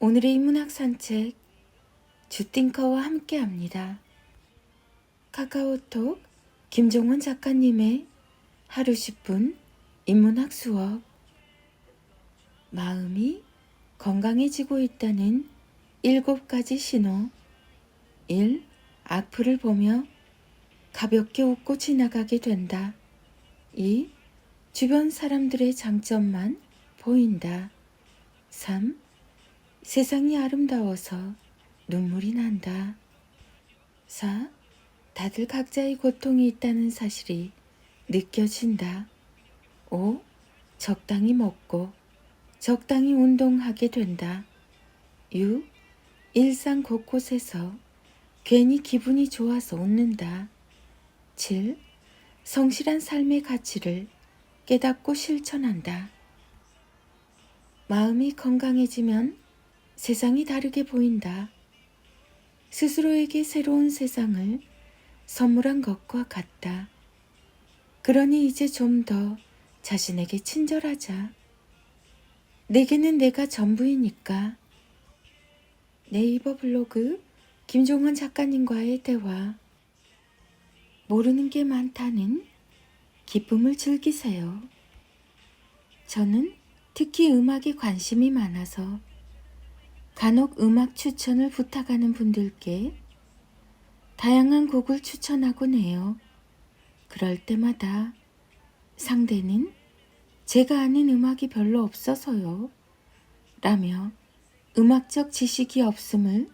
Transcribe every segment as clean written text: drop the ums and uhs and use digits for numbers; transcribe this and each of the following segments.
오늘의 인문학 산책 주띵커와 함께합니다. 카카오톡 김종원 작가님의 하루 10분 인문학 수업. 마음이 건강해지고 있다는 7가지 신호. 1. 악플을 보며 가볍게 웃고 지나가게 된다. 2. 주변 사람들의 장점만 보인다. 3. 세상이 아름다워서 눈물이 난다. 4. 다들 각자의 고통이 있다는 사실이 느껴진다. 5. 적당히 먹고 적당히 운동하게 된다. 6. 일상 곳곳에서 괜히 기분이 좋아서 웃는다. 7. 성실한 삶의 가치를 깨닫고 실천한다. 마음이 건강해지면 세상이 다르게 보인다. 스스로에게 새로운 세상을 선물한 것과 같다. 그러니 이제 좀 더 자신에게 친절하자. 내게는 내가 전부이니까. 네이버 블로그 김종원 작가님과의 대화. 모르는 게 많다는 기쁨을 즐기세요. 저는 특히 음악에 관심이 많아서 간혹 음악 추천을 부탁하는 분들께 다양한 곡을 추천하곤 해요. 그럴 때마다 상대는 제가 아는 음악이 별로 없어서요 라며 음악적 지식이 없음을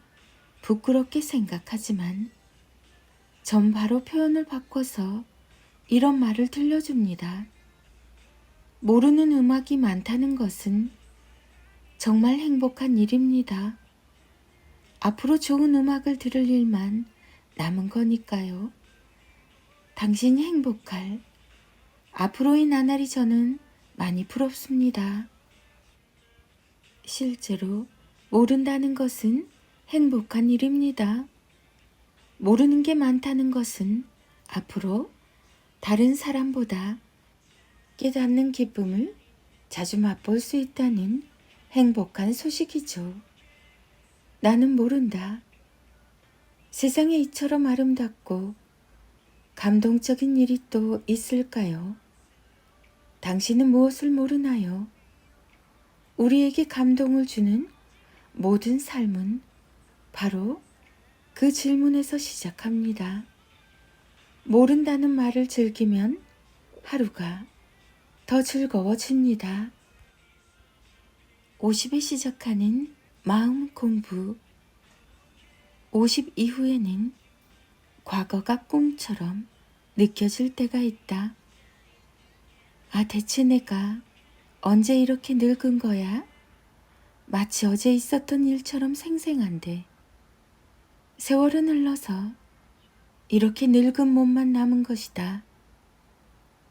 부끄럽게 생각하지만 전 바로 표현을 바꿔서 이런 말을 들려줍니다. 모르는 음악이 많다는 것은 정말 행복한 일입니다. 앞으로 좋은 음악을 들을 일만 남은 거니까요. 당신이 행복할 앞으로의 나날이 저는 많이 부럽습니다. 실제로 모른다는 것은 행복한 일입니다. 모르는 게 많다는 것은 앞으로 다른 사람보다 깨닫는 기쁨을 자주 맛볼 수 있다는 행복한 소식이죠. 나는 모른다. 세상에 이처럼 아름답고 감동적인 일이 또 있을까요? 당신은 무엇을 모르나요? 우리에게 감동을 주는 모든 삶은 바로 그 질문에서 시작합니다. 모른다는 말을 즐기면 하루가 더 즐거워집니다. 50에 시작하는 마음 공부. 50 이후에는 과거가 꿈처럼 느껴질 때가 있다. 아, 대체 내가 언제 이렇게 늙은 거야? 마치 어제 있었던 일처럼 생생한데 세월은 흘러서 이렇게 늙은 몸만 남은 것이다.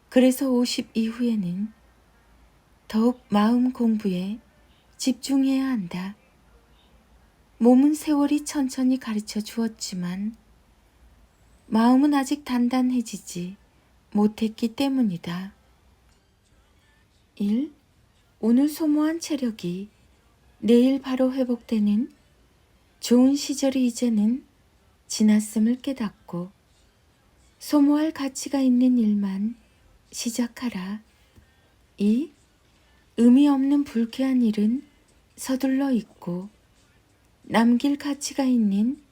그래서 50 이후에는 더욱 마음 공부에 집중해야 한다. 몸은 세월이 천천히 가르쳐 주었지만 마음은 아직 단단해지지 못했기 때문이다. 1. 오늘 소모한 체력이 내일 바로 회복되는 좋은 시절이 이제는 지났음을 깨닫고 소모할 가치가 있는 일만 시작하라. 2. 의미 없는 불쾌한 일은 서둘러 잊고 남길 가치가 있는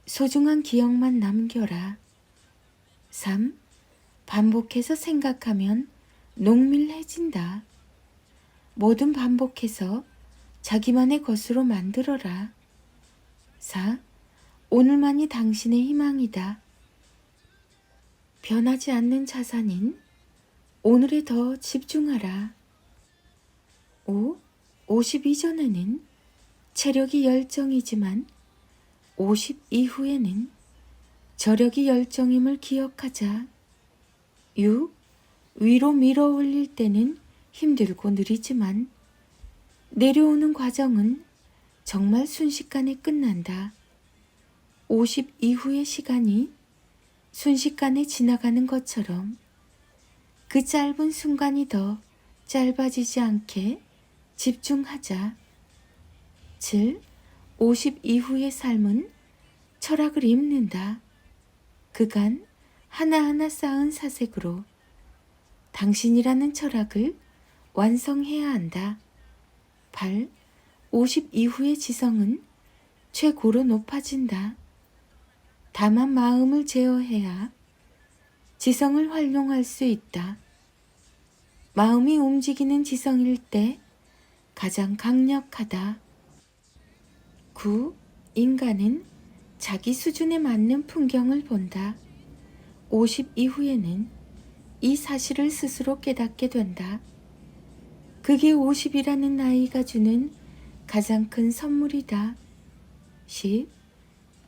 소중한 기억만 남겨라. 3. 반복해서 생각하면 농밀해진다. 뭐든 반복해서 자기만의 것으로 만들어라. 4. 오늘만이 당신의 희망이다. 변하지 않는 자산인 오늘에 더 집중하라. 5. 50 이전에는 체력이 열정이지만 50 이후에는 저력이 열정임을 기억하자. 6. 위로 밀어 올릴 때는 힘들고 느리지만 내려오는 과정은 정말 순식간에 끝난다. 50 이후의 시간이 순식간에 지나가는 것처럼 그 짧은 순간이 더 짧아지지 않게 집중하자. 7. 50 이후의 삶은 철학을 입는다. 그간 하나하나 쌓은 사색으로 당신이라는 철학을 완성해야 한다. 8. 50 이후의 지성은 최고로 높아진다. 다만 마음을 제어해야 지성을 활용할 수 있다. 마음이 움직이는 지성일 때 가장 강력하다. 9. 인간은 자기 수준에 맞는 풍경을 본다. 50 이후에는 이 사실을 스스로 깨닫게 된다. 그게 50이라는 나이가 주는 가장 큰 선물이다. 10.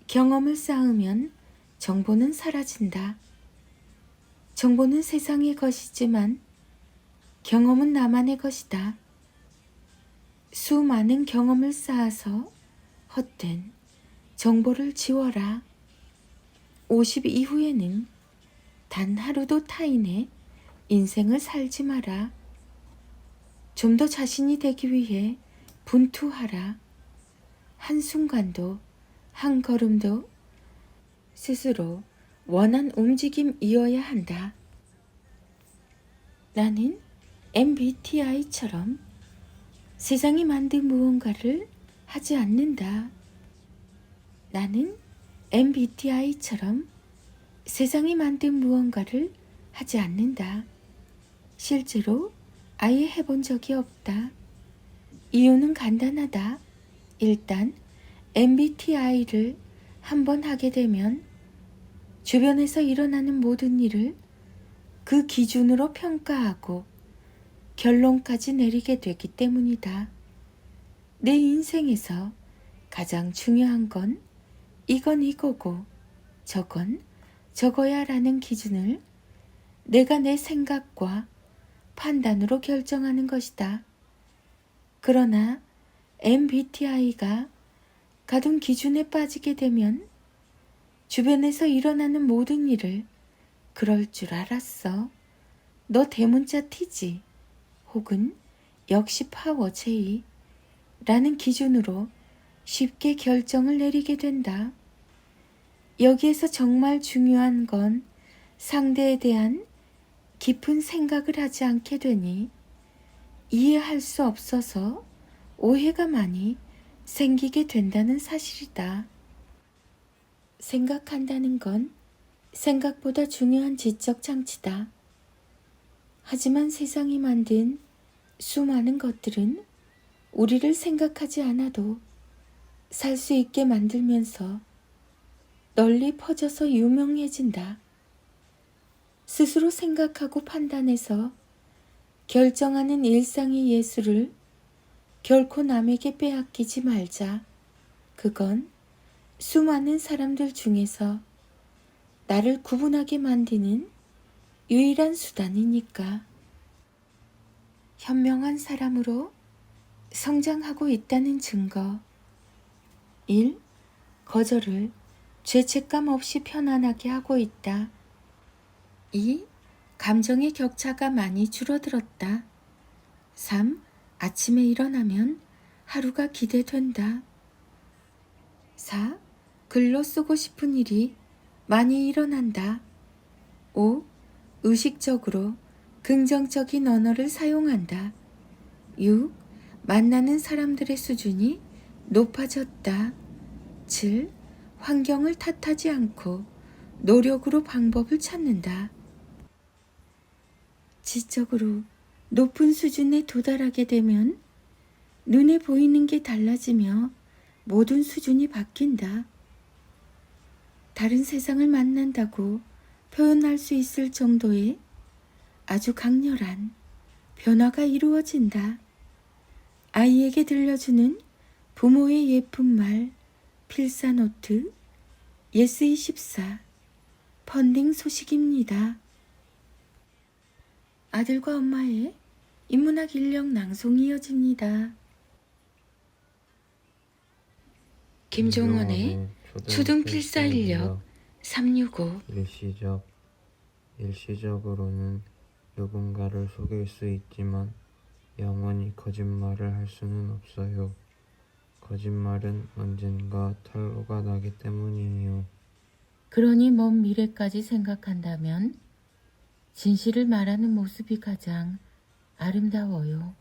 경험을 쌓으면 정보는 사라진다. 정보는 세상의 것이지만 경험은 나만의 것이다. 수많은 경험을 쌓아서 헛된 정보를 지워라. 50 이후에는 단 하루도 타인의 인생을 살지 마라. 좀 더 자신이 되기 위해 분투하라. 한순간도 한 걸음도 스스로 원한 움직임이어야 한다. 나는 MBTI처럼 세상이 만든 무언가를 하지 않는다. 나는 MBTI처럼 세상이 만든 무언가를 하지 않는다. 실제로 아예 해본 적이 없다. 이유는 간단하다. 일단 MBTI를 한번 하게 되면 주변에서 일어나는 모든 일을 그 기준으로 평가하고 결론까지 내리게 되기 때문이다. 내 인생에서 가장 중요한 건 이건 이거고 저건 저거야 라는 기준을 내가 내 생각과 판단으로 결정하는 것이다. 그러나 MBTI가 가둔 기준에 빠지게 되면 주변에서 일어나는 모든 일을 그럴 줄 알았어. 너 대문자 T지? 혹은 역시 파워 J 라는 기준으로 쉽게 결정을 내리게 된다. 여기에서 정말 중요한 건 상대에 대한 깊은 생각을 하지 않게 되니 이해할 수 없어서 오해가 많이 생기게 된다는 사실이다. 생각한다는 건 생각보다 중요한 지적 장치다. 하지만 세상이 만든 수많은 것들은 우리를 생각하지 않아도 살 수 있게 만들면서 널리 퍼져서 유명해진다. 스스로 생각하고 판단해서 결정하는 일상의 예술을 결코 남에게 빼앗기지 말자. 그건 수많은 사람들 중에서 나를 구분하게 만드는 유일한 수단이니까. 현명한 사람으로 성장하고 있다는 증거. 1. 거절을 죄책감 없이 편안하게 하고 있다. 2. 감정의 격차가 많이 줄어들었다. 3. 아침에 일어나면 하루가 기대된다. 4. 글로 쓰고 싶은 일이 많이 일어난다. 5. 의식적으로 긍정적인 언어를 사용한다. 6. 만나는 사람들의 수준이 높아졌다. 7. 환경을 탓하지 않고 노력으로 방법을 찾는다. 지적으로 높은 수준에 도달하게 되면 눈에 보이는 게 달라지며 모든 수준이 바뀐다. 다른 세상을 만난다고 표현할 수 있을 정도의 아주 강렬한 변화가 이루어진다. 아이에게 들려주는 부모의 예쁜 말, 필사노트, 예스24 펀딩 소식입니다. 아들과 엄마의 인문학 인력 낭송이 이어집니다. 김종원의 초등 필사 인력 365. 일시적으로는 누군가를 속일 수 있지만 영원히 거짓말을 할 수는 없어요. 거짓말은 언젠가 탄로가 나기 때문이에요. 그러니 먼 미래까지 생각한다면 진실을 말하는 모습이 가장 아름다워요.